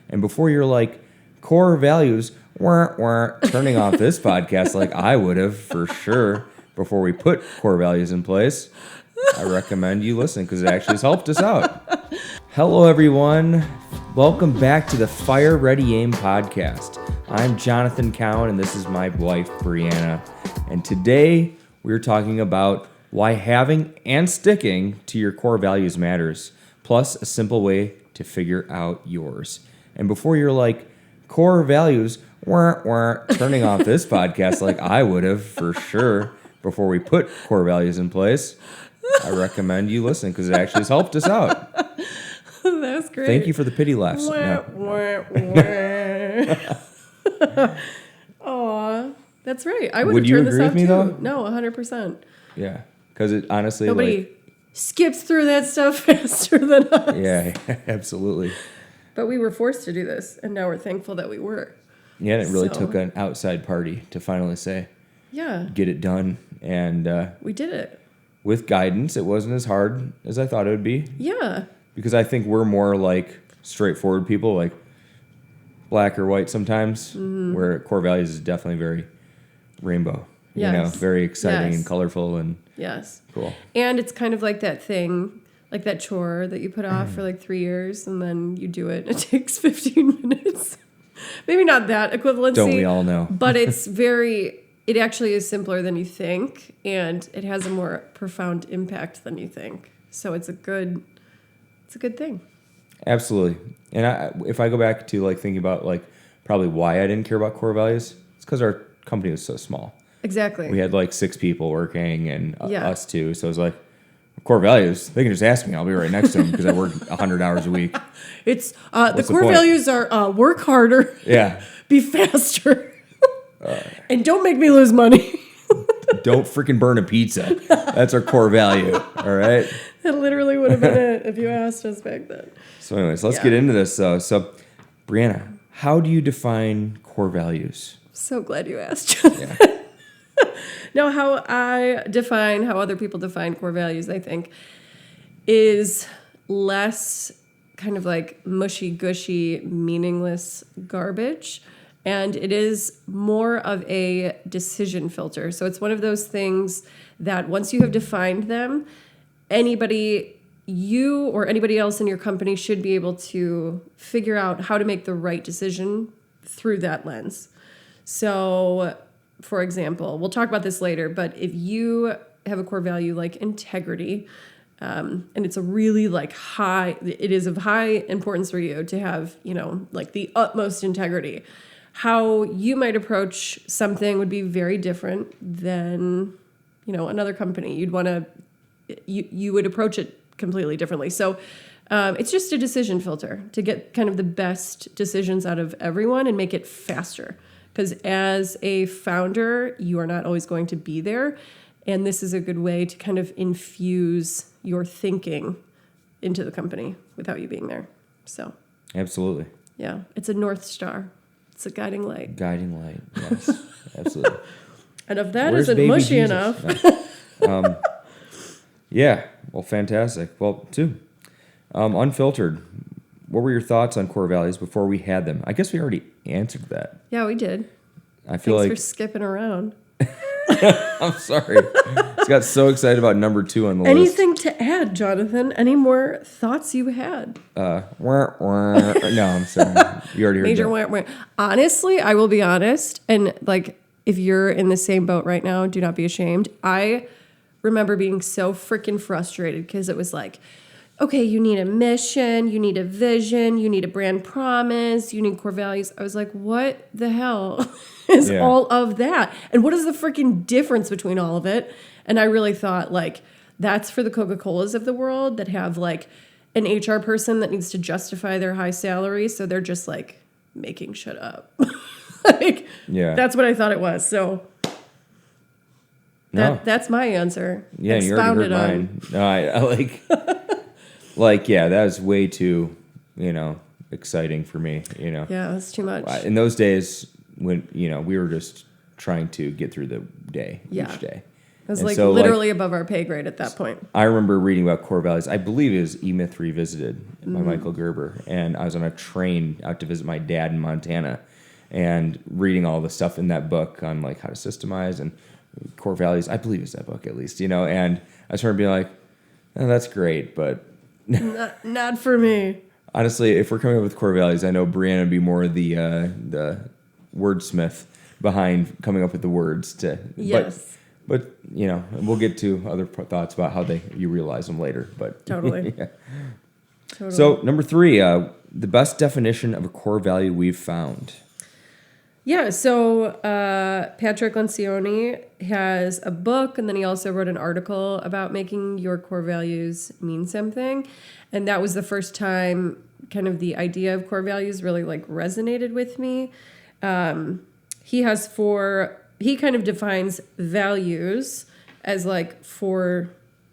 And before you're like, core values, turning off this podcast like I would have for sure before we put core values in place, I recommend you listen because it actually has helped us out. Hello, everyone. Welcome back to the Fire Ready Aim podcast. I'm Jonathan Cowan, and this is my wife, Brianna. And today we're talking about why having and sticking to your core values matters, plus a simple way to figure out yours. And before you're like, core values, turning off this podcast like I would have for sure before we put core values in place, I recommend you listen because it actually has helped us out. That's great. Thank you for the pity laughs. Aw, that's right. I would Would have you turned this agree off with me, too. though? No, 100%. Yeah, because it honestly, Nobody skips through that stuff faster than us. Yeah, absolutely. But we were forced to do this, and now we're thankful that we were. Yeah, and it really took an outside party to finally say, yeah, get it done. And we did it. With guidance, it wasn't as hard as I thought it would be. Yeah. Because I think we're more like straightforward people, like black or white sometimes, where core values is definitely very rainbow. Yes. You know, very exciting and Yes. colorful and cool. And it's kind of like that thing, like that chore that you put off for like 3 years, and then you do it. It takes 15 minutes. Maybe not that equivalency. Don't we all know? But it actually is simpler than you think, and it has a more profound impact than you think. So it's a good thing. Absolutely. And if I go back to like thinking about like probably why I didn't care about core values, it's because our company was so small. Exactly. We had like 6 people working and Yeah. us too. So it was like, core values, they can just ask me. I'll be right next to them because I work 100 hours a week. It's the core point? values are work harder, Yeah. be faster, and don't make me lose money. Don't freaking burn a pizza. That's our core value. All right. That literally would have been it if you asked us back then. So anyways, let's get into this. So, Brianna, how do you define core values? So glad you asked. Yeah. Now, how other people define core values, I think, is less kind of like mushy-gushy, meaningless garbage. And it is more of a decision filter. So it's one of those things that once you have defined them, you or anybody else in your company should be able to figure out how to make the right decision through that lens. So, for example, we'll talk about this later, but if you have a core value like integrity, and it's a really like it is of high importance for you to have, like the utmost integrity, how you might approach something would be very different than, another company. You would approach it completely differently. So it's just a decision filter to get kind of the best decisions out of everyone and make it faster. Because as a founder, you are not always going to be there. And this is a good way to kind of infuse your thinking into the company without you being there. So, Absolutely. yeah, it's a North Star. It's a guiding light. Guiding light. Yes. Absolutely. And if that Where's isn't baby mushy Jesus? enough. No. Yeah. Well, fantastic. Well, unfiltered. What were your thoughts on core values before we had them? I guess we already answered that. Yeah, we did. I feel Thanks like for skipping around. I'm sorry. Just got so excited about number 2 on the list. Anything to add, Jonathan? Any more thoughts you had? No, I'm sorry. You already heard Major that. wah. Honestly, I will be honest, and like if you're in the same boat right now, do not be ashamed. I remember being so freaking frustrated because it was like, okay, you need a mission, you need a vision, you need a brand promise, you need core values. I was like, what the hell is all of that? And what is the freaking difference between all of it? And I really thought, like, that's for the Coca-Colas of the world that have, like, an HR person that needs to justify their high salary, so they're just, like, making shit up. That's what I thought it was. So that's my answer. Yeah, and you already heard mine. No, I like, that was way too, exciting for me, Yeah, that's too much. In those days when, we were just trying to get through the day each day. It was And like so, literally above our pay grade at that point. I remember reading about core values. I believe it was E-Myth Revisited by Michael Gerber. And I was on a train out to visit my dad in Montana and reading all the stuff in that book on like how to systemize and core values. I believe it's that book at least, you know. And I started being like, oh, that's great, but Not for me. honestly, if we're coming up with core values, I know Brianna would be more the wordsmith behind coming up with the words to. Yes. But you know, we'll get to other thoughts about how you realize them later. But Totally. yeah. Totally. So number 3, the best definition of a core value we've found. Yeah, so Patrick Lencioni has a book, and then he also wrote an article about making your core values mean something. And that was the first time kind of the idea of core values really like resonated with me. He kind of defines values as like 4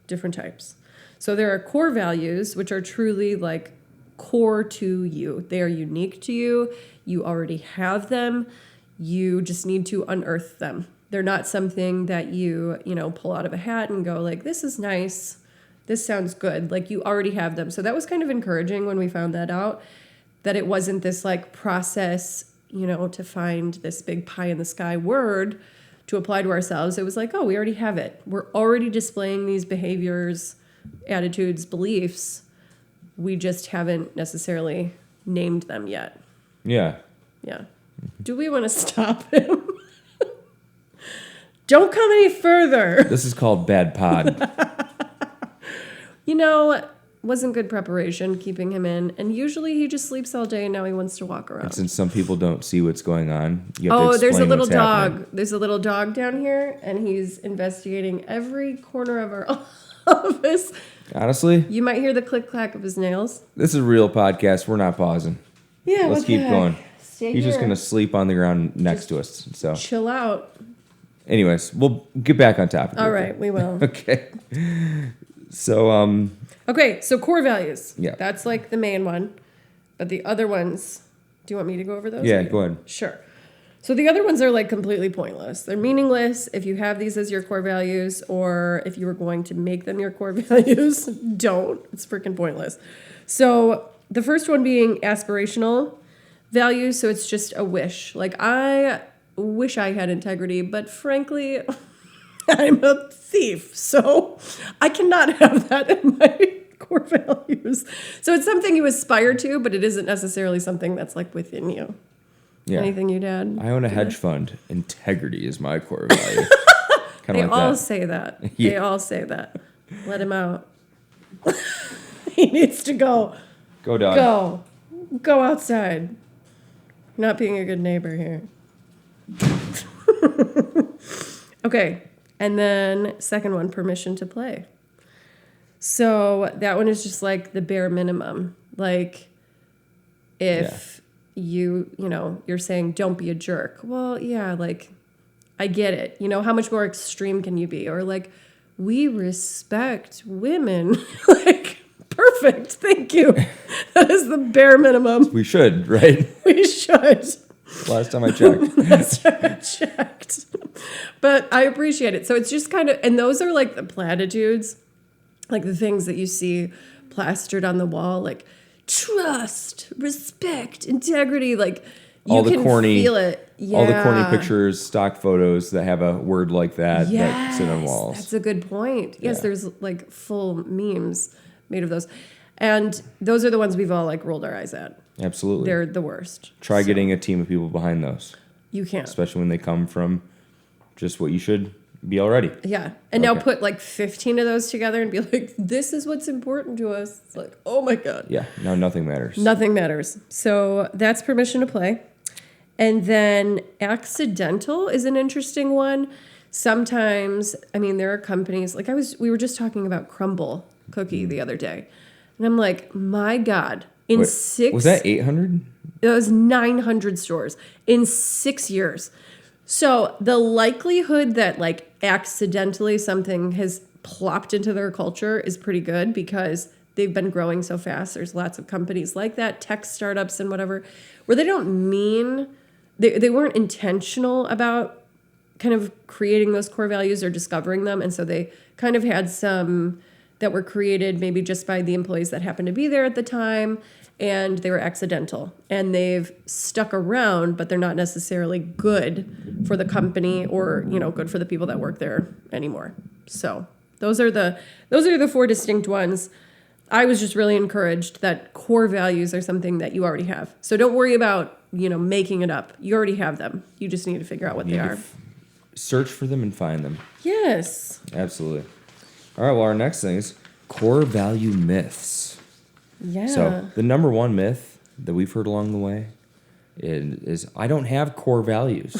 different types. So there are core values, which are truly like core to you. They are unique to you. You already have them. You just need to unearth them. They're not something that you pull out of a hat and go like, this is nice. This sounds good. Like you already have them. So that was kind of encouraging when we found that out, that it wasn't this like process, to find this big pie in the sky word to apply to ourselves. It was like, oh, we already have it. We're already displaying these behaviors, attitudes, beliefs. We just haven't necessarily named them yet. Yeah. Yeah. Do we want to stop him? Don't come any further. This is called bad pod. Wasn't good preparation keeping him in. And usually he just sleeps all day and now he wants to walk around. And since some people don't see what's going on, you have to explain there's a little what's dog. happening. There's a little dog down here and he's investigating every corner of our office. Honestly, You might hear the click-clack of his nails. this is a real podcast. We're not pausing. Yeah, Let's keep going. Stay He's just here. going to sleep on the ground next to us. So, Chill out. anyways, we'll get back on topic. All right, we will. Okay. So, Okay, so core values. Yeah. That's like the main one. But the other ones, do you want me to go over those? yeah, go ahead. Sure. So the other ones are like completely pointless. They're meaningless if you have these as your core values, or if you were going to make them your core values, don't. It's freaking pointless. So the first one being aspirational values. So it's just a wish. Like, I wish I had integrity, but frankly, I'm a thief, so I cannot have that in my core values. So it's something you aspire to, but it isn't necessarily something that's like within you. Yeah. Anything you'd add? I own a hedge fund. Integrity is my core value. Kind They of like all that. say that. Yeah. They all say that. Let him out. He needs to go. Go, dog. Go outside. Not being a good neighbor here. Okay. And then second one, permission to play. So that one is just like the bare minimum. Like if you're saying don't be a jerk. Well, yeah, like I get it. How much more extreme can you be? Or like, we respect women. Like, perfect. Thank you. That is the bare minimum. We should, right? We should. Last time I checked. That's what I checked. But I appreciate it. So it's just kind of, and those are like the platitudes, like the things that you see plastered on the wall, like trust, respect, integrity. Like you can feel it. Yeah. All the corny pictures, stock photos that have a word like that that sit on walls. That's a good point. Yes, Yeah. there's like full memes made of those. And those are the ones we've all like rolled our eyes at. Absolutely. They're the worst. Try getting a team of people behind those, You can't. especially when they come from just what you should be already. Yeah. And now Okay. put like 15 of those together and be like, this is what's important to us. It's like, oh my God. Yeah, now nothing matters. Nothing matters. So that's permission to play. And then accidental is an interesting one. Sometimes, there are companies, like we were just talking about Crumble cookie the other day. And I'm like, my God, Was that 800? It was 900 stores in 6 years. So the likelihood that like accidentally something has plopped into their culture is pretty good because they've been growing so fast. There's lots of companies like that, tech startups and whatever, where they don't mean, they weren't intentional about kind of creating those core values or discovering them. And so they kind of had some that were created maybe just by the employees that happened to be there at the time, and they were accidental. And they've stuck around, but they're not necessarily good for the company or, you know, good for the people that work there anymore. So those are the 4 distinct ones. I was just really encouraged that core values are something that you already have. So don't worry about, you know, making it up. You already have them. You just need to figure out what they are. Search for them and find them. Yes. Absolutely. All right, well, our next thing is core value myths. Yeah. So the number one myth that we've heard along the way is I don't have core values.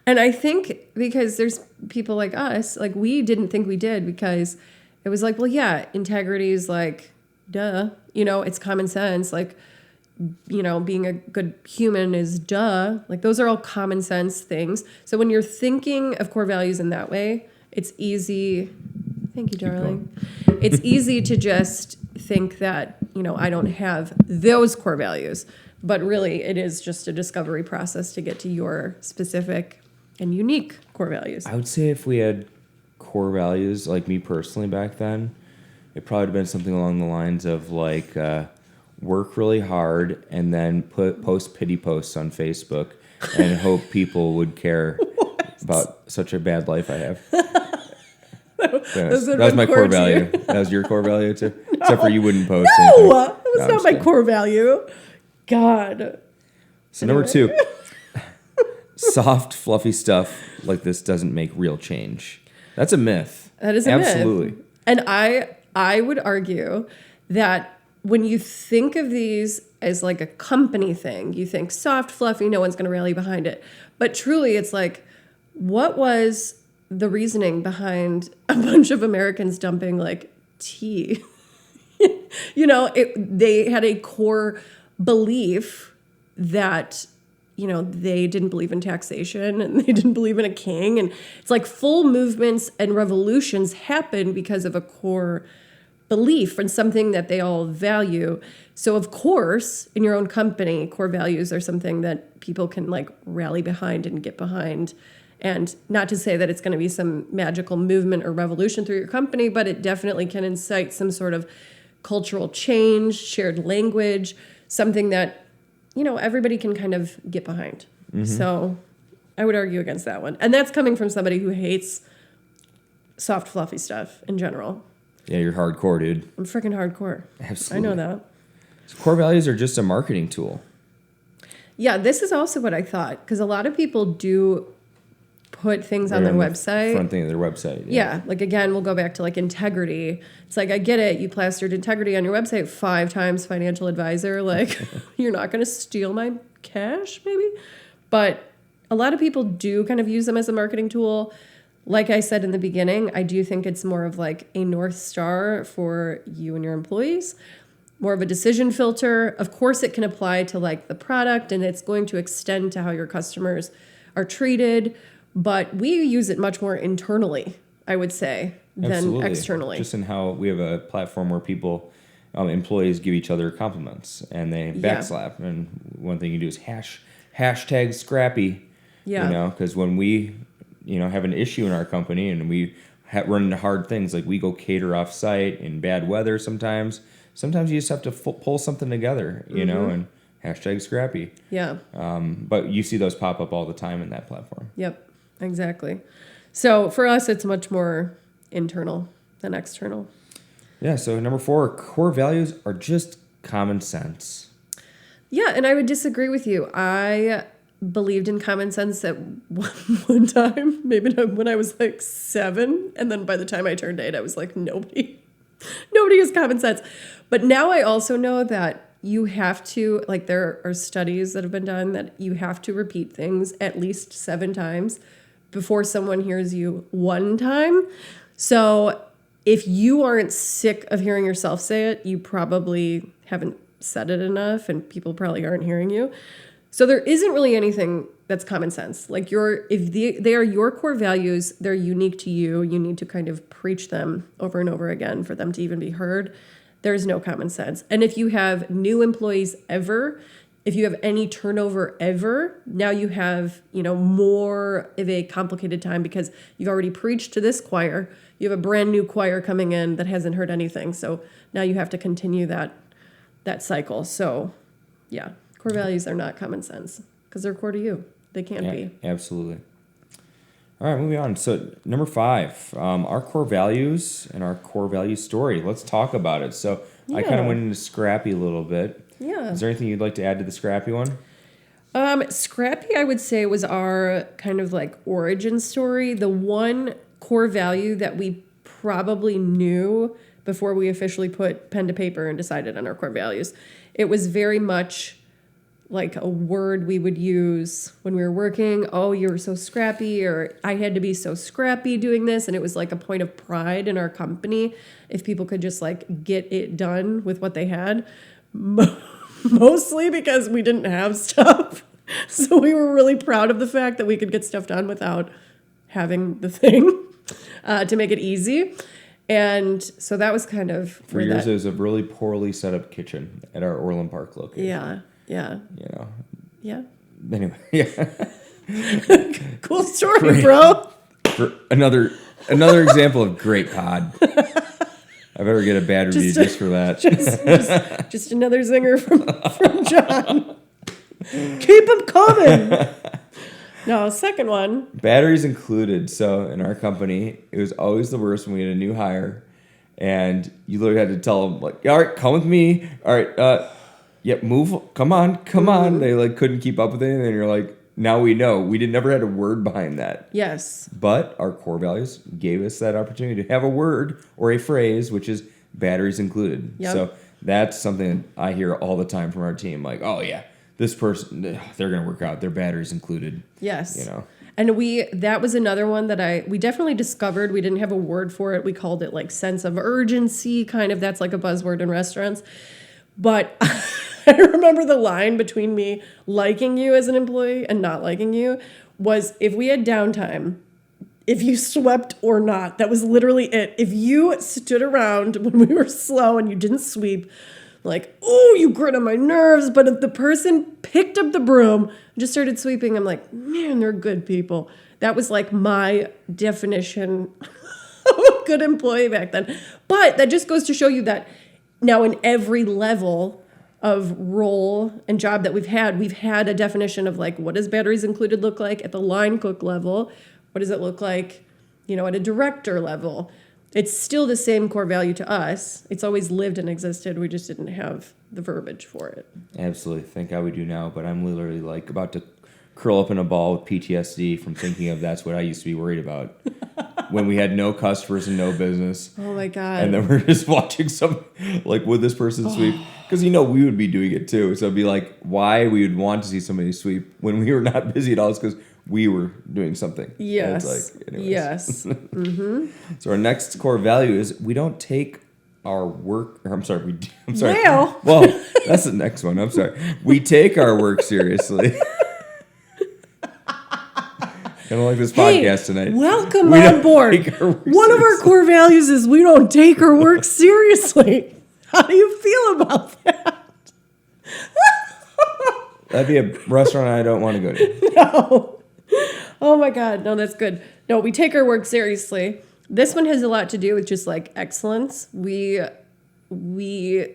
And I think because there's people like us, like we didn't think we did because it was like, well, yeah, integrity is like, duh. You know, it's common sense. Like, you know, being a good human is duh. Like those are all common sense things. So when you're thinking of core values in that way, it's easy. Thank you, darling. It's easy to just think that, you know, I don't have those core values. But really, it is just a discovery process to get to your specific and unique core values. I would say if we had core values, like me personally back then, it probably would have been something along the lines of like work really hard and then post pity posts on Facebook and hope people would care about such a bad life I have. That was my core value. That was your core value too? No. Except for you wouldn't post anything. No, that was not my core value. God. So number 2, soft, fluffy stuff like this doesn't make real change. That's a myth. That is a Absolutely. myth. And I would argue that when you think of these as like a company thing, you think soft, fluffy, no one's going to rally behind it. But truly, it's like, what was the reasoning behind a bunch of Americans dumping like tea? You know, they had a core belief that, you know, they didn't believe in taxation and they didn't believe in a king. And it's like full movements and revolutions happen because of a core belief and something that they all value. So of course, in your own company, core values are something that people can like rally behind and get behind. And not to say that it's going to be some magical movement or revolution through your company, but it definitely can incite some sort of cultural change, shared language, something that, you know, everybody can kind of get behind. Mm-hmm. So I would argue against that one. And that's coming from somebody who hates soft, fluffy stuff in general. Yeah, you're hardcore, dude. I'm freaking hardcore. Absolutely. I know that. So core values are just a marketing tool. Yeah, this is also what I thought, because a lot of people do put things on their website. Front thing of their website. Yeah, like again, we'll go back to like integrity. It's like, I get it. You plastered integrity on your website 5 times, financial advisor. Like, you're not going to steal my cash, maybe? But a lot of people do kind of use them as a marketing tool. Like I said in the beginning, I do think it's more of like a North Star for you and your employees, more of a decision filter. Of course, it can apply to like the product, and it's going to extend to how your customers are treated. But we use it much more internally, I would say, than externally. Just in how we have a platform where people, employees give each other compliments and they backslap. Yeah. And one thing you do is hashtag Scrappy. Yeah. You know, because when we, have an issue in our company and we run into hard things, like we go cater off site in bad weather sometimes. Sometimes you just have to pull something together, and hashtag Scrappy. Yeah. But you see those pop up all the time in that platform. Yep. Exactly. So for us, it's much more internal than external. Yeah. So number 4, core values are just common sense. Yeah. And I would disagree with you. I believed in common sense at one time, maybe when I was like 7. And then by the time I turned 8, I was like, nobody has common sense. But now I also know that you have to, like, there are studies that have been done that you have to repeat things at least 7 times before someone hears you 1 time. So if you aren't sick of hearing yourself say it, you probably haven't said it enough and people probably aren't hearing you. So there isn't really anything that's common sense. Like if they are your core values, they're unique to you. You need to kind of preach them over and over again for them to even be heard. There's no common sense. And if you have new employees ever, if you have any turnover ever, now you have, more of a complicated time because you've already preached to this choir. You have a brand new choir coming in that hasn't heard anything. So now you have to continue that cycle. So yeah, core values are not common sense because they're core to you. They can't be. Absolutely. All right, moving on. So number 5, our core values and our core value story. Let's talk about it. So I kind of went into Scrappy a little bit. Yeah. Is there anything you'd like to add to the Scrappy one? Scrappy, I would say, was our kind of like origin story. The one core value that we probably knew before we officially put pen to paper and decided on our core values. It was very much like a word we would use when we were working. Oh, you were so scrappy, or I had to be so scrappy doing this. And it was like a point of pride in our company if people could just like get it done with what they had. Mostly because we didn't have stuff. So we were really proud of the fact that we could get stuff done without having the thing to make it easy. And so that was kind of... For years, it was a really poorly set up kitchen at our Orland Park location. Yeah. Yeah. Anyway, yeah. Cool story, great. Bro. For another example of great pod. I better get a bad review just for that. Just another zinger from John. Keep them coming. No, second one. Batteries included. So in our company, it was always the worst when we had a new hire, and you literally had to tell them like, "All right, come with me. All right, move. Come on." They like couldn't keep up with it, and you're like, now we know. We never had a word behind that. Yes. But our core values gave us that opportunity to have a word or a phrase, which is batteries included. Yep. So that's something I hear all the time from our team. Like, oh, yeah, this person, they're going to work out. Their batteries included. Yes. And that was another one that we definitely discovered. We didn't have a word for it. We called it like sense of urgency, kind of. That's like a buzzword in restaurants. But I remember the line between me liking you as an employee and not liking you was if we had downtime, if you swept or not. That was literally it. If you stood around when we were slow and you didn't sweep, like, oh, you grit on my nerves. But if the person picked up the broom and just started sweeping, I'm like, man, they're good people. That was like my definition of a good employee back then. But that just goes to show you that now in every level of role and job that we've had a definition of like, what does batteries included look like at the line cook level? What does it look like, at a director level? It's still the same core value to us. It's always lived and existed. We just didn't have the verbiage for it. Absolutely. Thank God we do now. But I'm literally like about to curl up in a ball with PTSD from thinking of that's what I used to be worried about when we had no customers and no business. Oh my God. And then we're just watching would this person sweep? Because we would be doing it too. So it'd be like why we would want to see somebody sweep when we were not busy at all is because we were doing something. Yes. Yes. Mm-hmm. So our next core value is we don't take our work. I'm sorry. Well, that's the next one. I'm sorry. We take our work seriously. Kind of like this podcast tonight. Welcome on board. One of our core values is we don't take our work seriously. How do you feel about that? That'd be a restaurant I don't want to go to. No. Oh my God. No, that's good. No, we take our work seriously. This one has a lot to do with just like excellence. We gave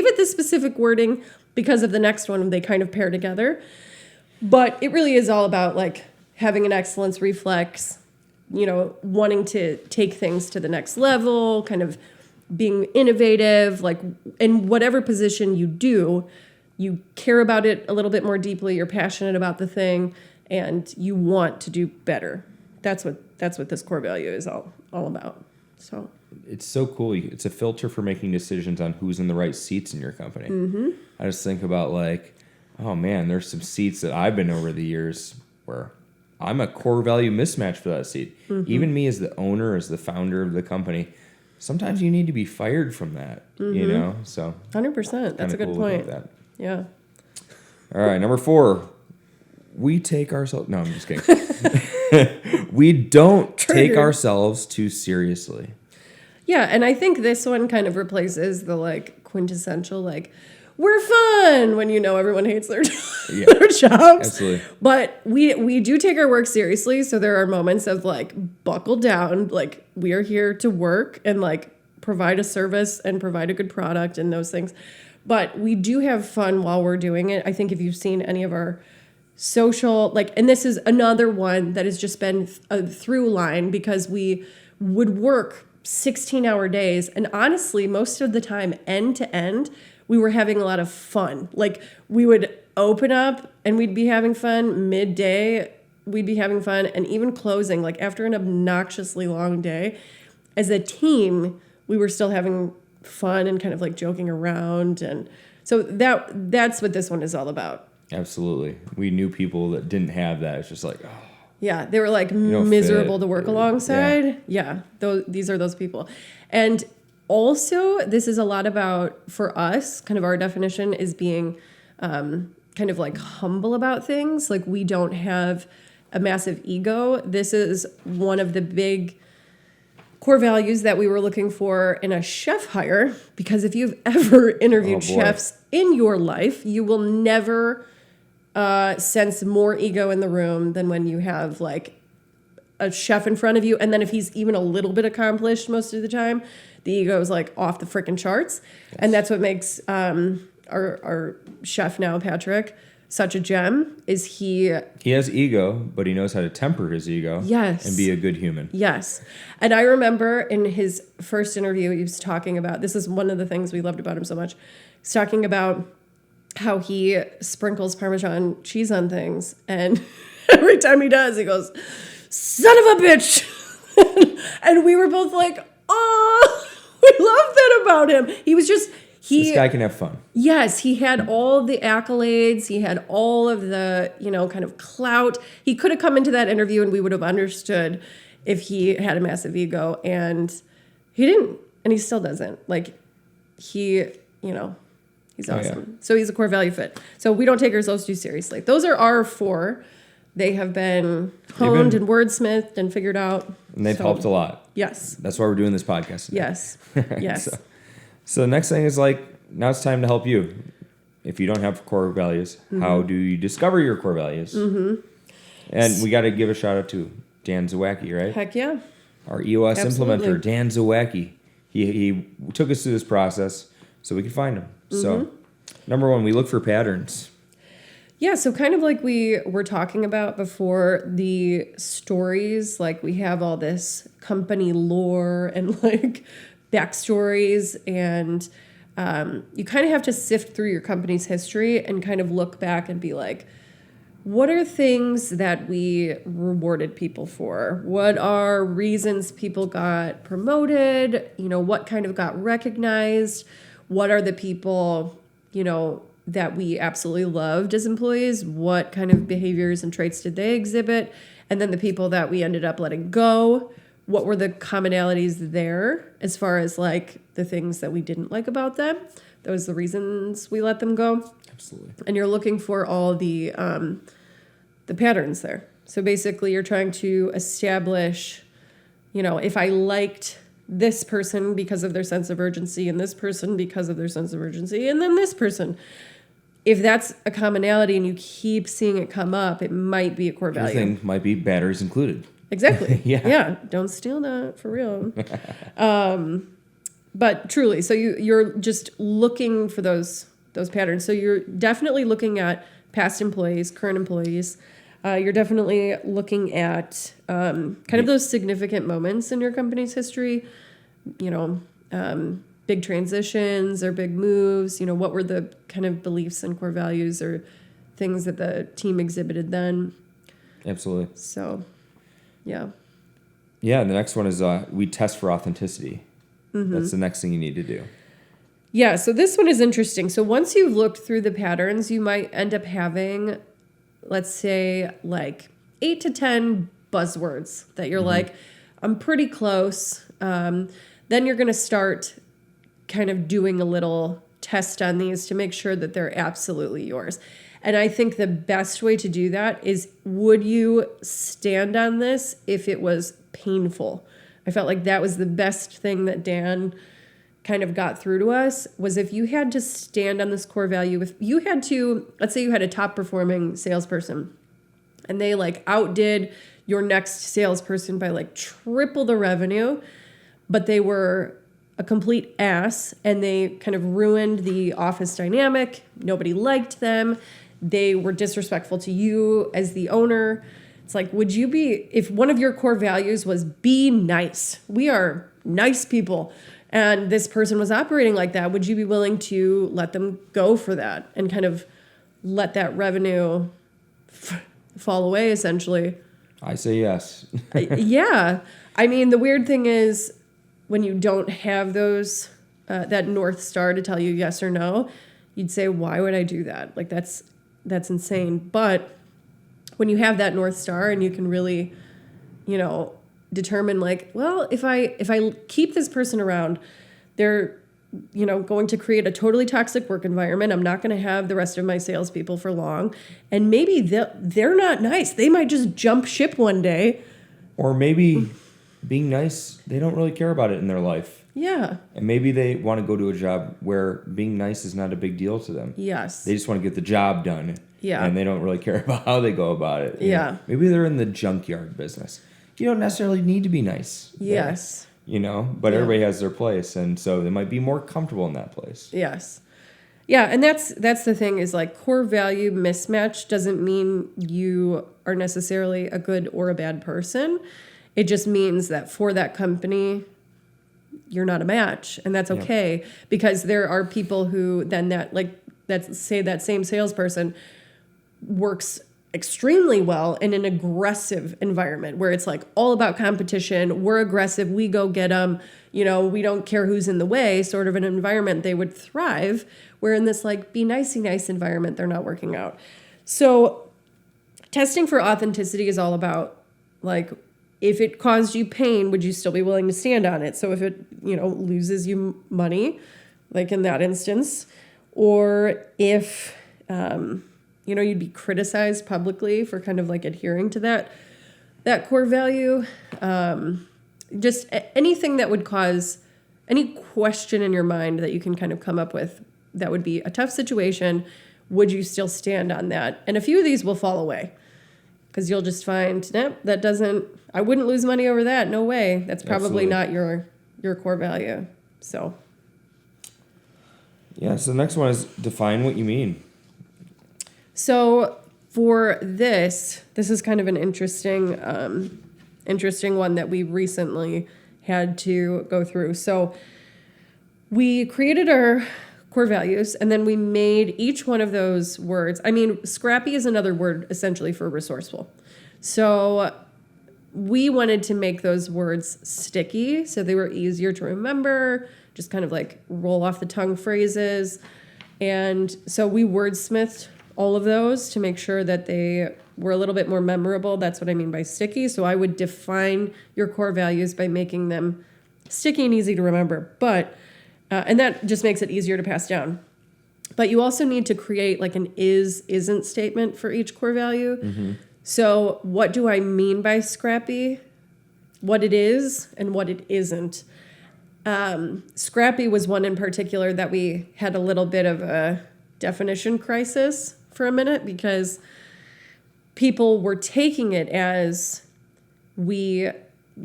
it this specific wording because of the next one. They kind of pair together. But it really is all about like having an excellence reflex, wanting to take things to the next level, kind of being innovative, like in whatever position you do, you care about it a little bit more deeply, you're passionate about the thing, and you want to do better. That's what this core value is all about. So it's so cool. It's a filter for making decisions on who's in the right seats in your company. Mm-hmm. I just think about like, oh man, there's some seats that I've been over the years where I'm a core value mismatch for that seat. Mm-hmm. Even me as the owner, as the founder of the company, sometimes you need to be fired from that, So 100%. That's a good point. That. Yeah. All right, number 4. We take ourselves... No, I'm just kidding. We don't take ourselves too seriously. Yeah, and I think this one kind of replaces the like quintessential like, we're fun when you know everyone hates their, Yeah. their jobs. Absolutely. But we do take our work seriously. So there are moments of like, buckle down. Like, we are here to work and like provide a service and provide a good product and those things. But we do have fun while we're doing it. I think if you've seen any of our social, like, and this is another one that has just been a through line because we would work 16-hour days. And honestly, most of the time, end to end, we were having a lot of fun. Like, we would open up and we'd be having fun. Midday, we'd be having fun. And even closing, like after an obnoxiously long day, as a team, we were still having fun and kind of like joking around. And so that's what this one is all about. Absolutely. We knew people that didn't have that. It's just like, oh, Yeah, they were like don't miserable fit. to work alongside. Yeah, these are those people. And also, this is a lot about, for us, kind of our definition is being kind of like humble about things. Like, we don't have a massive ego. This is one of the big core values that we were looking for in a chef hire, because if you've ever interviewed chefs in your life, you will never sense more ego in the room than when you have like a chef in front of you. And then if he's even a little bit accomplished most of the time, the ego is like off the freaking charts. Yes. And that's what makes our chef now, Patrick, such a gem. Is he has ego, but he knows how to temper his ego. Yes. And be a good human. Yes. And I remember in his first interview, he was talking about, this is one of the things we loved about him so much. He's talking about how he sprinkles Parmesan cheese on things. And every time he does, he goes, son of a bitch. And we were both like, oh, we love that about him. He was just, this guy can have fun. Yes, he had all the accolades. He had all of the, kind of clout. He could have come into that interview and we would have understood if he had a massive ego. And he didn't. And he still doesn't. Like, he's awesome. Yeah. So he's a core value fit. So we don't take ourselves too seriously. Those are our 4. They have been honed and wordsmithed and figured out. And they've helped a lot. Yes. That's why we're doing this podcast today. Yes. Yes. So the next thing is like, now it's time to help you. If you don't have core values, how do you discover your core values? Mm-hmm. And we got to give a shout out to Dan Zawacki, right? Heck yeah. Our EOS implementer, Dan Zawacki. He took us through this process so we could find him. Mm-hmm. So, number 1, we look for patterns. Yeah, so kind of like we were talking about before, the stories, like we have all this company lore and like backstories, and you kind of have to sift through your company's history and kind of look back and be like, what are things that we rewarded people for? What are reasons people got promoted? What kind of got recognized? What are the people, that we absolutely loved as employees? What kind of behaviors and traits did they exhibit? And then the people that we ended up letting go, what were the commonalities there as far as like the things that we didn't like about them? Those are the reasons we let them go. Absolutely. And you're looking for all the patterns there. So basically you're trying to establish, if I liked this person because of their sense of urgency and this person because of their sense of urgency and then this person, if that's a commonality and you keep seeing it come up, it might be a core value. Everything might be batteries included. Exactly. Yeah. Yeah. Don't steal that, for real. But truly, so you're just looking for those patterns. So you're definitely looking at past employees, current employees. You're definitely looking at kind of those significant moments in your company's history, big transitions or big moves. What were the kind of beliefs and core values or things that the team exhibited then? Absolutely. So, yeah. Yeah, the next one is we test for authenticity. Mm-hmm. That's the next thing you need to do. Yeah, so this one is interesting. So once you've looked through the patterns, you might end up having, let's say, like 8 to 10 buzzwords that you're like, I'm pretty close. Then you're going to start kind of doing a little test on these to make sure that they're absolutely yours. And I think the best way to do that is, would you stand on this if it was painful? I felt like that was the best thing that Dan kind of got through to us was if you had to stand on this core value, if you had to, let's say you had a top performing salesperson and they like outdid your next salesperson by like triple the revenue, but they were a complete ass and they kind of ruined the office dynamic. Nobody liked them. They were disrespectful to you as the owner. It's like, would you be, if one of your core values was be nice, we are nice people, and this person was operating like that, would you be willing to let them go for that and kind of let that revenue fall away essentially? I say yes. Yeah. I mean, the weird thing is when you don't have those, that North Star to tell you yes or no, you'd say, why would I do that? Like that's insane. But when you have that North Star and you can really, determine like, well, if I keep this person around, they're, going to create a totally toxic work environment. I'm not going to have the rest of my salespeople for long. And maybe they're not nice. They might just jump ship one day. Or maybe being nice, they don't really care about it in their life. Yeah. And maybe they want to go to a job where being nice is not a big deal to them. Yes. They just want to get the job done. Yeah. And they don't really care about how they go about it. Yeah. Maybe they're in the junkyard business. You don't necessarily need to be nice. Yes. But everybody has their place. And so they might be more comfortable in that place. Yes. Yeah. And that's the thing is like core value mismatch doesn't mean you are necessarily a good or a bad person. It just means that for that company, you're not a match, and that's okay because there are people who then say that same salesperson works extremely well in an aggressive environment where it's like all about competition. We're aggressive. We go get them. We don't care who's in the way, sort of an environment they would thrive. Where in this like be nicey nice environment, they're not working out. So testing for authenticity is all about like, if it caused you pain, would you still be willing to stand on it? So if it, loses you money, like in that instance, or if, you'd be criticized publicly for kind of like adhering to that core value, just anything that would cause any question in your mind that you can kind of come up with, that would be a tough situation. Would you still stand on that? And a few of these will fall away. Because you'll just find, nope, I wouldn't lose money over that. No way. That's probably not your core value. So. Yeah, so the next one is define what you mean. So for this is kind of an interesting one that we recently had to go through. So we created our core values, and then we made each one of those words. I mean, scrappy is another word essentially for resourceful. So we wanted to make those words sticky so they were easier to remember, just kind of like roll off the tongue phrases. And so we wordsmithed all of those to make sure that they were a little bit more memorable. That's what I mean by sticky. So I would define your core values by making them sticky and easy to remember. But and that just makes it easier to pass down. But you also need to create like an isn't statement for each core value. Mm-hmm. So what do I mean by scrappy? What it is and what it isn't. Scrappy was one in particular that we had a little bit of a definition crisis for a minute because people were taking it as we'll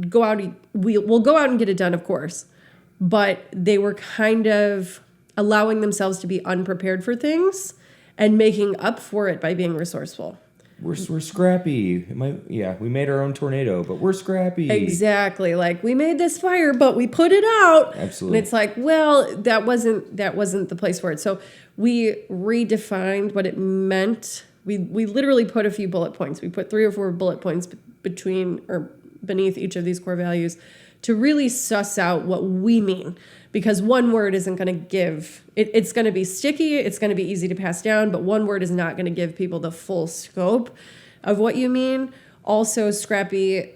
go out and get it done, of course. But they were kind of allowing themselves to be unprepared for things and making up for it by being resourceful. We're scrappy. We made our own tornado, but we're scrappy. Exactly. Like we made this fire, but we put it out. Absolutely. And it's like, well, that wasn't the place for it. So we redefined what it meant. We literally put a few bullet points. We put 3 or 4 bullet points between or beneath each of these core values to really suss out what we mean. Because one word isn't going to give, it's going to be sticky, it's going to be easy to pass down, but one word is not going to give people the full scope of what you mean. Also, scrappy,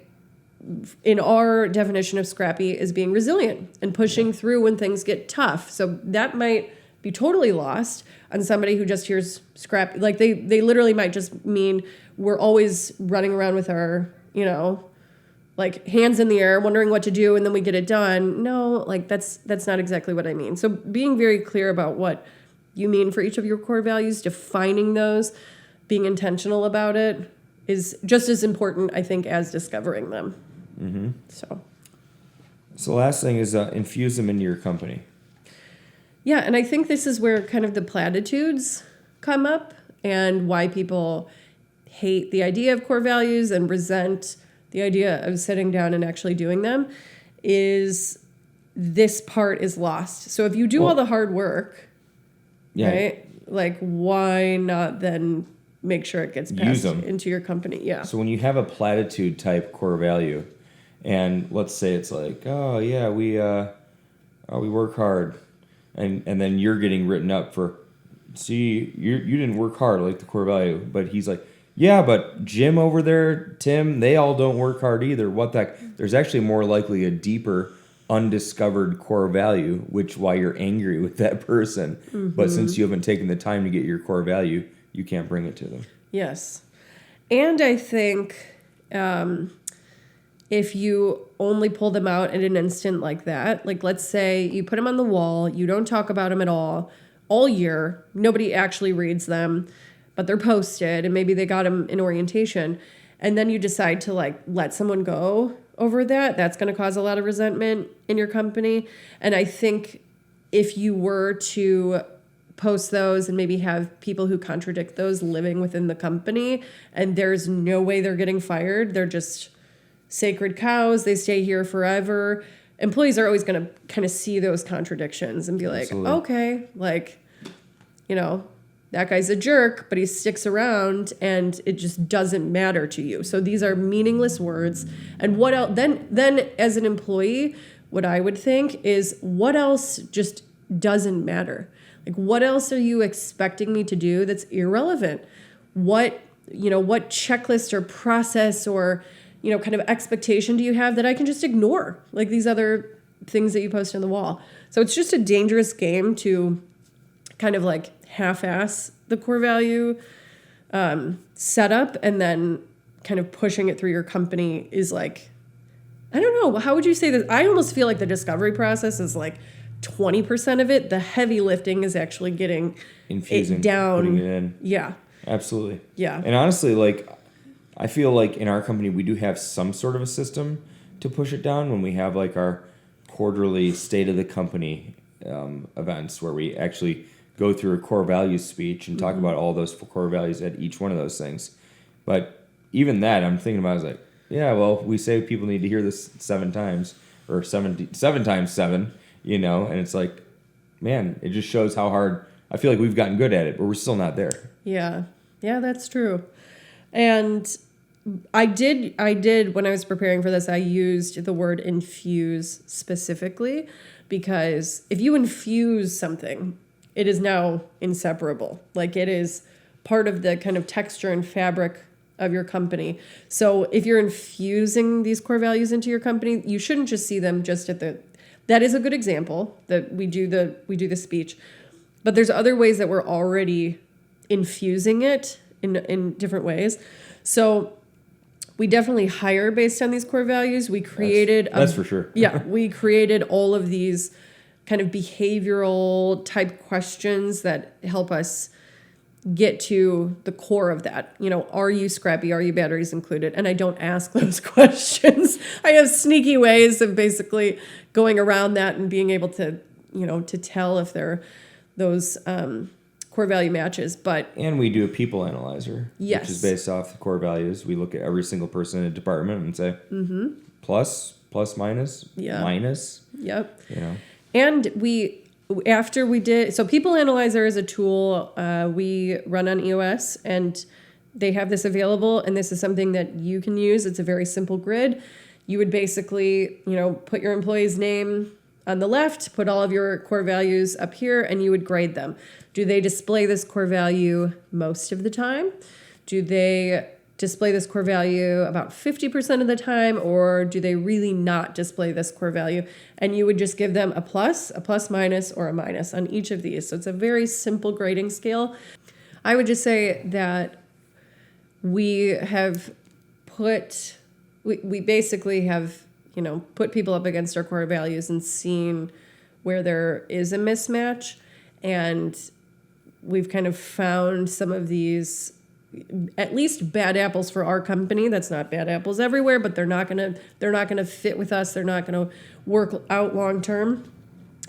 in our definition of scrappy, is being resilient and pushing through when things get tough. So that might be totally lost on somebody who just hears scrappy. Like they literally might just mean we're always running around with our, like hands in the air, wondering what to do, and then we get it done. No, like that's not exactly what I mean. So being very clear about what you mean for each of your core values, defining those, being intentional about it is just as important, I think, as discovering them. Mm-hmm. So the last thing is infuse them into your company. Yeah, and I think this is where kind of the platitudes come up and why people hate the idea of core values and resent the idea of sitting down and actually doing them is this part is lost. So if you do all the hard work, right, like why not then make sure it gets passed into your company? Yeah. So when you have a platitude type core value, and let's say it's like, oh yeah, we work hard, and then you're getting written up for, see, you didn't work hard like the core value, but he's like, yeah, but Jim over there, Tim, they all don't work hard either. What the heck? There's actually more likely a deeper, undiscovered core value, which why you're angry with that person. Mm-hmm. But since you haven't taken the time to get your core value, you can't bring it to them. Yes. And I think if you only pull them out at an instant like that, like let's say you put them on the wall, you don't talk about them at all year, nobody actually reads them, but they're posted and maybe they got them in orientation, and then you decide to like let someone go over that, that's going to cause a lot of resentment in your company. And I think if you were to post those and maybe have people who contradict those living within the company and there's no way they're getting fired, they're just sacred cows, they stay here forever, employees are always going to kind of see those contradictions and be like, Absolutely. Okay, like, you know, that guy's a jerk, but he sticks around and it just doesn't matter to you. So these are meaningless words. And what else, then as an employee, what I would think is what else just doesn't matter? Like, what else are you expecting me to do that's irrelevant? What checklist or process or, kind of expectation do you have that I can just ignore? Like these other things that you post on the wall. So it's just a dangerous game to kind of like half-ass the core value setup and then kind of pushing it through your company is like, I don't know. How would you say that? I almost feel like the discovery process is like 20% of it. The heavy lifting is actually getting infusing, it down. putting it in. Yeah. Absolutely. Yeah. And honestly, like, I feel like in our company, we do have some sort of a system to push it down when we have like our quarterly state of the company events where we actually go through a core values speech and talk about all those core values at each one of those things. But even that, I'm thinking about is like, yeah, well, we say people need to hear this 7 times or 7 times 7, and it's like, man, it just shows how hard. I feel like we've gotten good at it, but we're still not there. Yeah. Yeah, that's true. And I did when I was preparing for this, I used the word infuse specifically because if you infuse something, it is now inseparable. Like it is part of the kind of texture and fabric of your company. So if you're infusing these core values into your company, you shouldn't just see them just at that is a good example that we do the speech, but there's other ways that we're already infusing it in different ways. So we definitely hire based on these core values. We created that's for sure. Yeah, we created all of these kind of behavioral type questions that help us get to the core of that. Are you scrappy? Are you batteries included? And I don't ask those questions. I have sneaky ways of basically going around that and being able to, to tell if they're those core value matches. And we do a people analyzer, yes, which is based off the core values. We look at every single person in a department and say plus, minus, minus. Yep. And after we did, so People Analyzer is a tool we run on EOS, and they have this available, and this is something that you can use. It's a very simple grid. You would basically, put your employee's name on the left, put all of your core values up here, and you would grade them. Do they display this core value most of the time? Do they display this core value about 50% of the time, or do they really not display this core value? And you would just give them a plus minus, or a minus on each of these. So it's a very simple grading scale. I would just say that we have put we basically have, put people up against our core values and seen where there is a mismatch. And we've kind of found some of these, at least bad apples for our company. That's not bad apples everywhere, but they're not gonna fit with us. They're not gonna work out long term.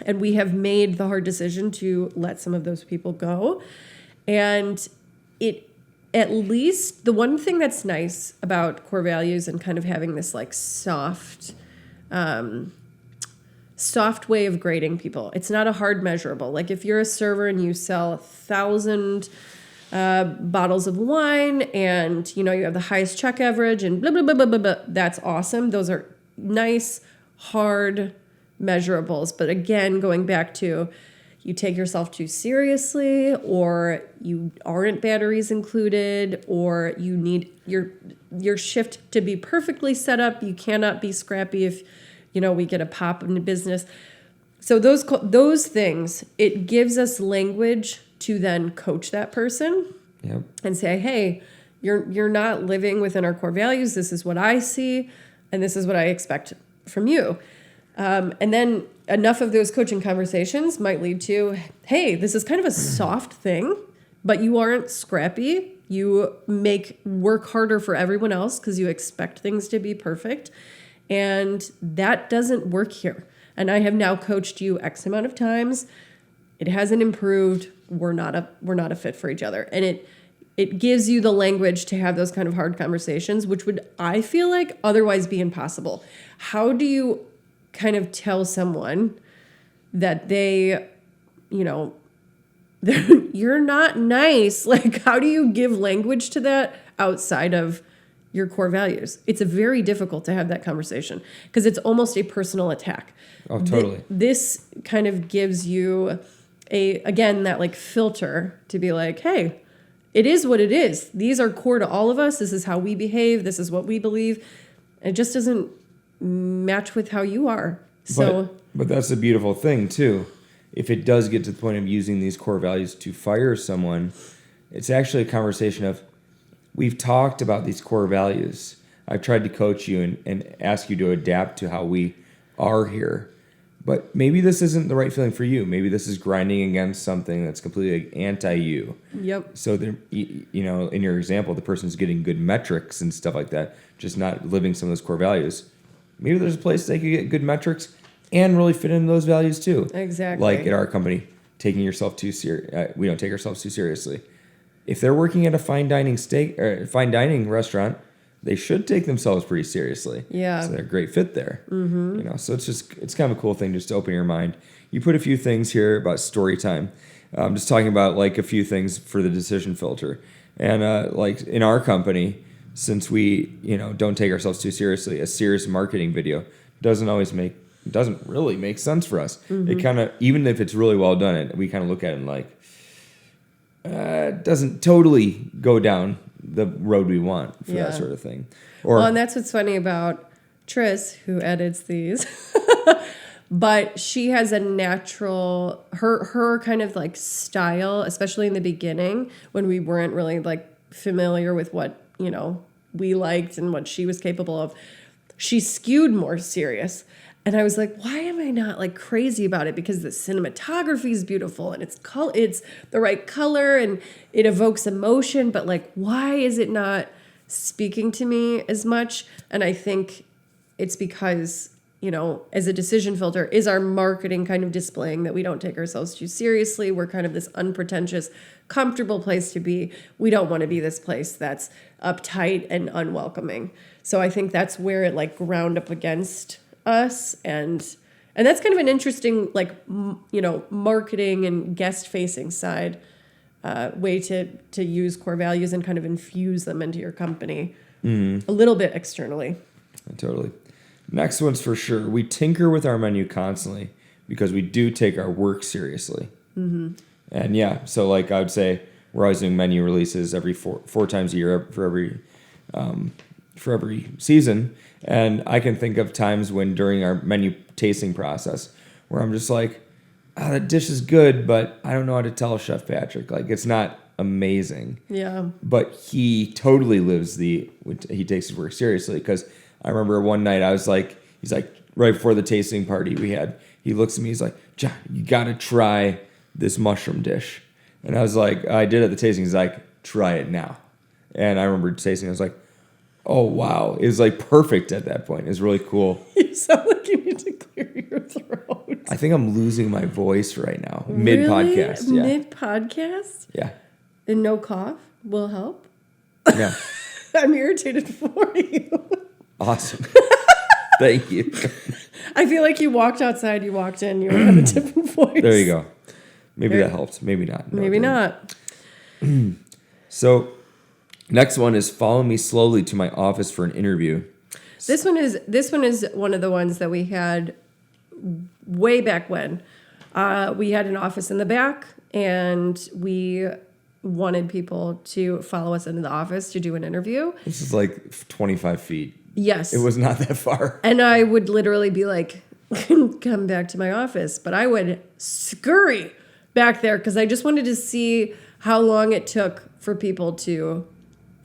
And we have made the hard decision to let some of those people go. And at least the one thing that's nice about core values and kind of having this like soft way of grading people. It's not a hard measurable. Like if you're a server and you sell 1,000 bottles of wine and you have the highest check average and blah, blah, blah, blah, blah, blah, that's awesome. Those are nice, hard measurables. But again, going back to you take yourself too seriously, or you aren't batteries included, or you need your shift to be perfectly set up. You cannot be scrappy if we get a pop in the business. So those things, it gives us language to then coach that person. Yep. And say, hey, you're not living within our core values. This is what I see, and this is what I expect from you. And then enough of those coaching conversations might lead to, hey, this is kind of a soft thing, but you aren't scrappy. You work harder for everyone else because you expect things to be perfect. And that doesn't work here. And I have now coached you X amount of times. It hasn't improved. We're not a fit for each other. And it gives you the language to have those kind of hard conversations, which would, I feel like, otherwise be impossible. How do you kind of tell someone that they, you're not nice? Like, how do you give language to that outside of your core values? It's very difficult to have that conversation because it's almost a personal attack. Oh, totally. This kind of gives you that like filter to be like, hey, it is what it is. These are core to all of us. This is how we behave. This is what we believe. It just doesn't match with how you are. So, but that's a beautiful thing too. If it does get to the point of using these core values to fire someone, it's actually a conversation of, we've talked about these core values. I've tried to coach you and ask you to adapt to how we are here. But maybe this isn't the right feeling for you. Maybe this is grinding against something that's completely anti-you. Yep. So, in your example, the person's getting good metrics and stuff like that, just not living some of those core values. Maybe there's a place they could get good metrics and really fit into those values too. Exactly. Like at our company, taking yourself too serious. We don't take ourselves too seriously. If they're working at a fine dining restaurant, they should take themselves pretty seriously. Yeah. So they're a great fit there. Mm-hmm. So it's kind of a cool thing just to open your mind. You put a few things here about story time. I'm just talking about like a few things for the decision filter. And like in our company, since we don't take ourselves too seriously, a serious marketing video doesn't really make sense for us. Mm-hmm. It kind of, even if it's really well done, we kind of look at it and like, it doesn't totally go down the road we want for that sort of thing. And that's what's funny about Tris, who edits these. But she has a natural, her kind of like style, especially in the beginning when we weren't really like familiar with what, we liked and what she was capable of. She skewed more serious. And I was like, why am I not like crazy about it? Because the cinematography is beautiful and it's the right color and it evokes emotion. But like, why is it not speaking to me as much? And I think it's because, as a decision filter, is our marketing kind of displaying that we don't take ourselves too seriously. We're kind of this unpretentious, comfortable place to be. We don't want to be this place that's uptight and unwelcoming. So I think that's where it like ground up against us, and that's kind of an interesting like marketing and guest facing side way to use core values and kind of infuse them into your company a little bit externally. Totally. Next one's for sure. We tinker with our menu constantly because we do take our work seriously. Mm-hmm. And so like I would say we're always doing menu releases every four times a year for every season. And I can think of times when during our menu tasting process where I'm just like, that dish is good, but I don't know how to tell Chef Patrick. Like, it's not amazing. Yeah. But he totally he takes his work seriously because I remember one night he's like, right before the tasting party we had, he looks at me, he's like, John, you got to try this mushroom dish. And I was like, I did at the tasting. He's like, try it now. And I remember tasting, I was like, oh, wow. It was like perfect at that point. It was really cool. You sound like you need to clear your throat. I think I'm losing my voice right now. Mid-podcast. Really? Yeah. Mid-podcast? Yeah. And no cough will help? Yeah. I'm irritated for you. Awesome. Thank you. I feel like you walked outside, you walked in, you have a different voice. There you go. Maybe that helps. Maybe not. No, Maybe not. So, next one is follow me slowly to my office for an interview. This one is one of the ones that we had way back when. We had an office in the back, and we wanted people to follow us into the office to do an interview. This is like 25 feet. Yes. It was not that far. And I would literally be like, come back to my office. But I would scurry back there because I just wanted to see how long it took for people to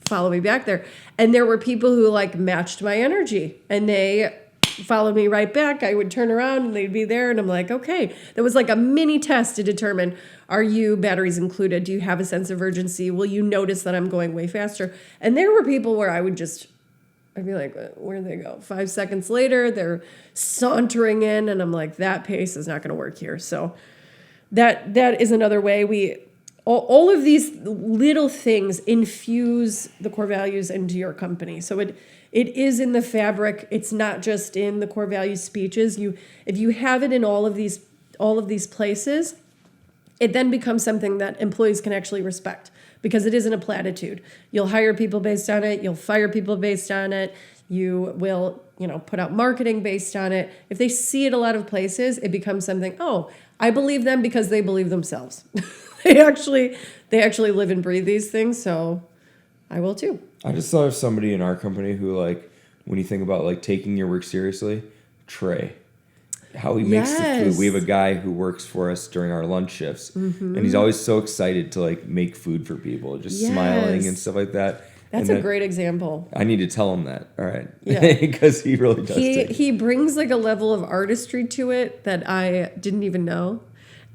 follow me back there. And there were people who like matched my energy and they followed me right back. I would turn around and they'd be there. And I'm like, okay. That was like a mini test to determine, are you batteries included? Do you have a sense of urgency? Will you notice that I'm going way faster? And there were people where I'd be like, where'd they go? 5 seconds later, they're sauntering in. And I'm like, that pace is not going to work here. So that is another way all of these little things infuse the core values into your company. So it is in the fabric. It's not just in the core values speeches. If you have it in all of these places, it then becomes something that employees can actually respect because it isn't a platitude. You'll hire people based on it. You'll fire people based on it. You will, put out marketing based on it. If they see it a lot of places, it becomes something, oh, I believe them because they believe themselves. They actually live and breathe these things, so I will too. I just thought of somebody in our company who, like, when you think about, like, taking your work seriously, Trey. How he makes the food. We have a guy who works for us during our lunch shifts, and he's always so excited to, like, make food for people, just smiling and stuff like that. That's a great example. I need to tell him that, all right? Yeah. Because he really does. He brings, like, a level of artistry to it that I didn't even know.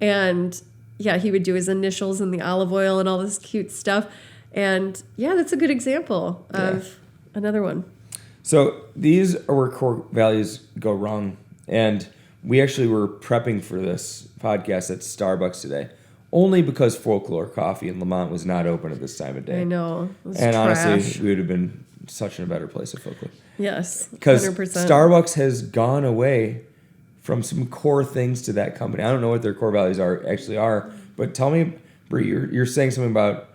And yeah, he would do his initials in the olive oil and all this cute stuff. And yeah, that's a good example of another one. So these are where core values go wrong. And we actually were prepping for this podcast at Starbucks today, only because Folklore Coffee in Lamont was not open at this time of day. I know. It was and trash. Honestly, we would have been such in a better place at Folklore. Yes, 100%. Because Starbucks has gone away from some core things to that company. I don't know what their core values are, but tell me, Bree, you're saying something about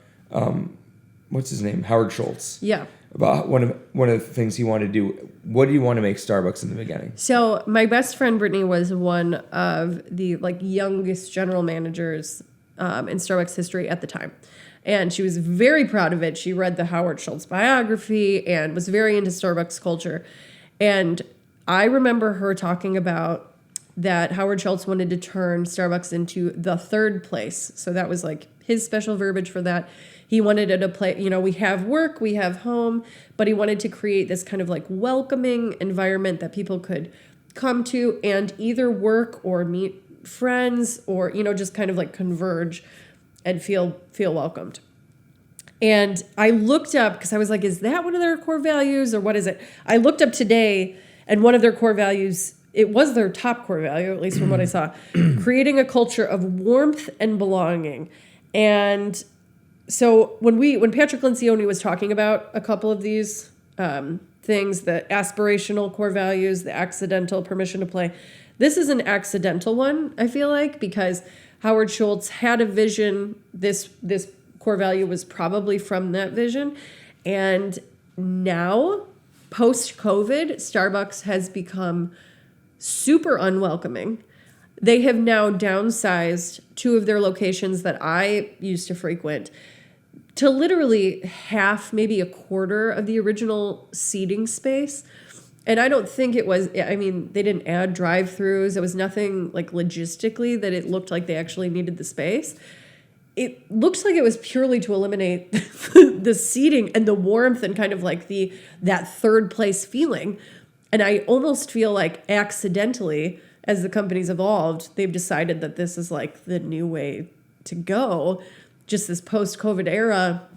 what's his name, Howard Schultz. Yeah. About one of the things he wanted to do. What do you want to make Starbucks in the beginning? So my best friend Brittany was one of the youngest general managers in Starbucks history at the time. And she was very proud of it. She read the Howard Schultz biography and was very into Starbucks culture. And I remember her talking about that Howard Schultz wanted to turn Starbucks into the third place. So that was his special verbiage for that. He wanted it to play, we have work, we have home, but he wanted to create this kind of welcoming environment that people could come to and either work or meet friends or, just kind of converge and feel welcomed. And I looked up because I was like, is that one of their core values or what is it? I looked up today and one of their core values, it was their top core value, at least from what I saw, creating a culture of warmth and belonging. And so when Patrick Lencioni was talking about a couple of these things, the aspirational core values, the accidental permission to play, this is an accidental one, I feel like, because Howard Schultz had a vision. This core value was probably from that vision. And now, post-COVID, Starbucks has become super unwelcoming. They have now downsized 2 of their locations that I used to frequent to literally half, maybe a quarter of the original seating space. And I don't think it was, they didn't add drive-thrus. There was nothing logistically that it looked like they actually needed the space. it looks like it was purely to eliminate the seating and the warmth and kind of like that third place feeling. And I almost feel like accidentally, as the company's evolved, they've decided that this is like the new way to go, just this post-COVID era,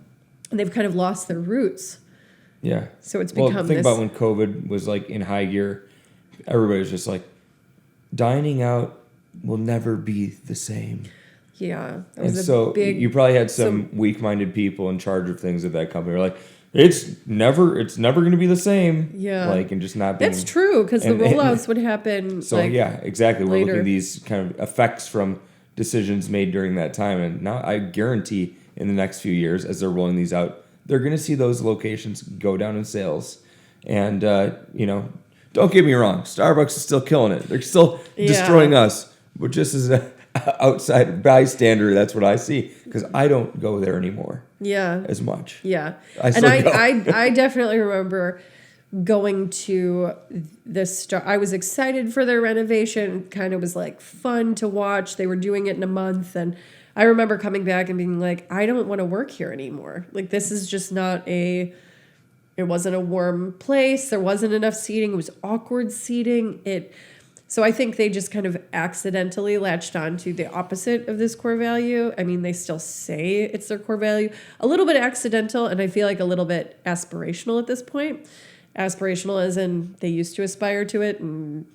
and they've kind of lost their roots. Yeah. So it's become think about when COVID was like in high gear, everybody was just like, dining out will never be the same. Yeah. That And was so you probably had some weak-minded people in charge of things at that company. Were like, it's never going to be the same. Yeah. Like, and just not being. That's true, because the rollouts would happen. So yeah, exactly. Later. We're looking at these kind of effects from decisions made during that time, and now I guarantee in the next few years, as they're rolling these out, they're going to see those locations go down in sales. And don't get me wrong, Starbucks is still killing it. They're still destroying us, but just as an outside bystander, that's what I see, because I don't go there anymore. Yeah. As much. Yeah. I definitely remember going to I was excited for their renovation. Kind of was like fun to watch. They were doing it in a month, and I remember coming back and being like, I don't want to work here anymore. Like, this is just not it wasn't a warm place. There wasn't enough seating. It was awkward seating. So I think they just kind of accidentally latched on to the opposite of this core value. I mean, they still say it's their core value. A little bit accidental, and I feel like a little bit aspirational at this point. Aspirational as in they used to aspire to it, and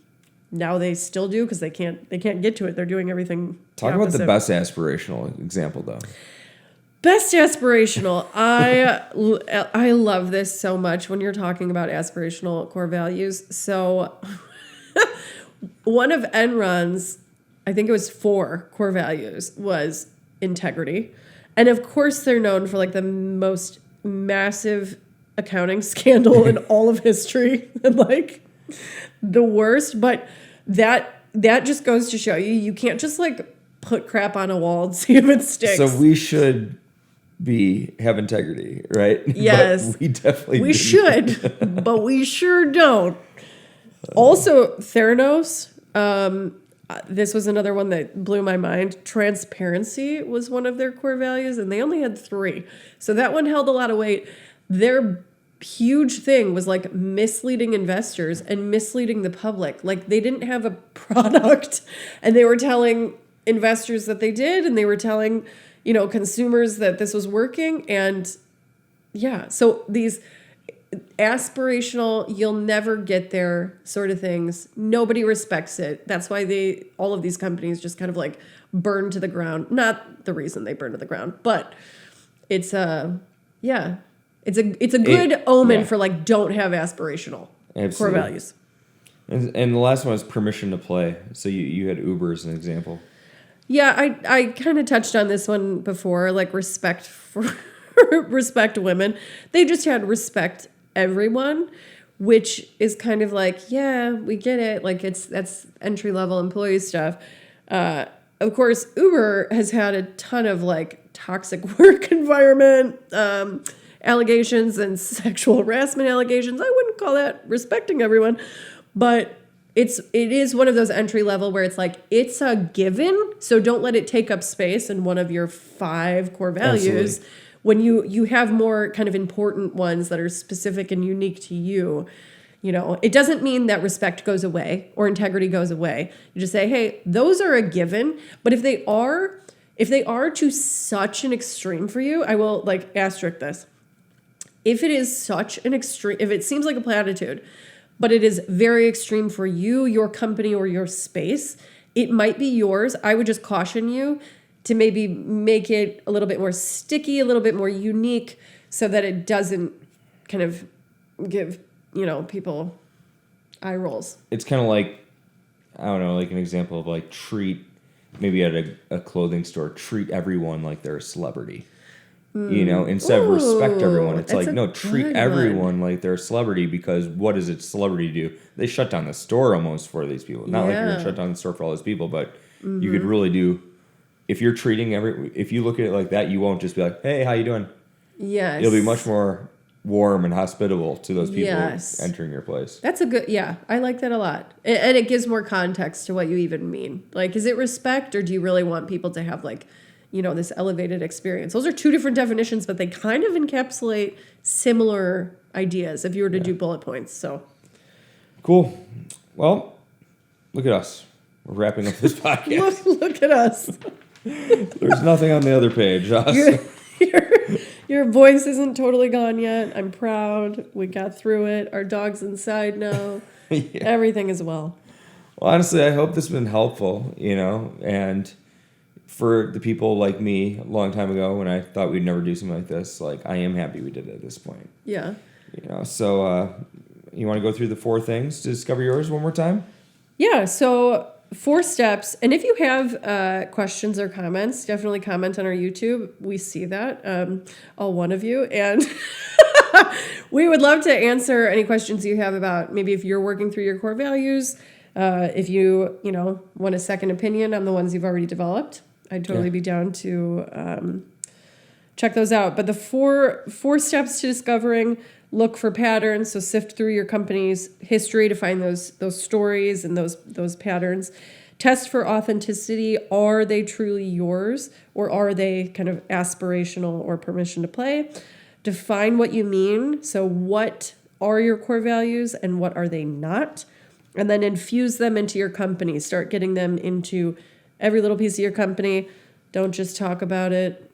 now they still do because they can't get to it. They're doing everything. Talk about the best aspirational example, though. Best aspirational. I love this so much when you're talking about aspirational core values. So one of Enron's, I think it was 4 core values, was integrity. And of course they're known for like the most massive accounting scandal in all of history, and like the worst. But that just goes to show you can't just like put crap on a wall and see if it sticks. So we should have integrity, right? Yes. But we definitely should, but we sure don't. Also, Theranos, this was another one that blew my mind. Transparency was one of their core values, and they only had 3. So that one held a lot of weight. Their huge thing was like misleading investors and misleading the public. Like, they didn't have a product, and they were telling investors that they did, and they were telling, consumers that this was working. And yeah, so these aspirational, you'll never get there sort of things, nobody respects it. That's why all of these companies just kind of like burn to the ground. Not the reason they burn to the ground, but it's a good omen for like, don't have aspirational core values. And the last one is permission to play. So you had Uber as an example. Yeah, I kind of touched on this one before, like respect women. They just had respect everyone, which is kind of like, yeah, we get it. Like, that's entry level employee stuff. Of course, Uber has had a ton of like toxic work environment allegations and sexual harassment allegations. I wouldn't call that respecting everyone, but it is one of those entry level where it's like, it's a given, so don't let it take up space in one of your 5 core values. Absolutely. When you have more kind of important ones that are specific and unique to you, it doesn't mean that respect goes away or integrity goes away. You just say, hey, those are a given, but if they are to such an extreme for you, I will like asterisk this. If it is such an extreme, if it seems like a platitude, but it is very extreme for you, your company, or your space, it might be yours. I would just caution you to maybe make it a little bit more sticky, a little bit more unique, so that it doesn't kind of give, people eye rolls. It's kind of like, I don't know, like an example of like maybe at a clothing store, treat everyone like they're a celebrity. Instead of respect everyone. It's like, no, treat everyone like they're a celebrity, because what does a celebrity do? They shut down the store almost for these people. Not like you're going to shut down the store for all those people, but you could really do, if you're treating if you look at it like that, you won't just be like, hey, how you doing? Yes. It'll be much more warm and hospitable to those people entering your place. That's I like that a lot. And it gives more context to what you even mean. Like, is it respect, or do you really want people to have like, this elevated experience. Those are two different definitions, but they kind of encapsulate similar ideas if you were to do bullet points. So cool. Well, look at us. We're wrapping up this podcast. look at us. There's nothing on the other page. Your voice isn't totally gone yet. I'm proud. We got through it. Our dog's inside now. Everything is well. Well, honestly, I hope this has been helpful, and for the people like me a long time ago when I thought we'd never do something like this, I am happy we did it at this point. Yeah. So you want to go through the 4 things to discover yours one more time? Yeah, so 4 steps. And if you have questions or comments, definitely comment on our YouTube. We see that, all one of you. And we would love to answer any questions you have about maybe if you're working through your core values, if you want a second opinion on the ones you've already developed. I'd totally be down to check those out. But the four steps to discovering: look for patterns, so sift through your company's history to find those stories and those patterns. Test for authenticity. Are they truly yours, or are they kind of aspirational or permission to play? Define what you mean. So what are your core values and what are they not? And then infuse them into your company. Start getting them into every little piece of your company. Don't just talk about it.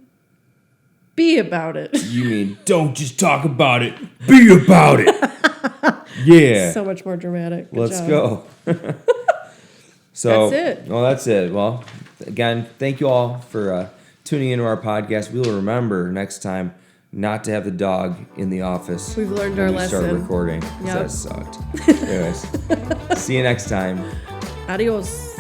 Be about it. You mean don't just talk about it. Be about it. Yeah. So much more dramatic. Good Let's job. go. So that's it. Well, that's it. Well, again, thank you all for tuning into our podcast. We will remember next time not to have the dog in the office. We've learned when our we lesson. Start recording. Yep. That sucked. Anyways, see you next time. Adios.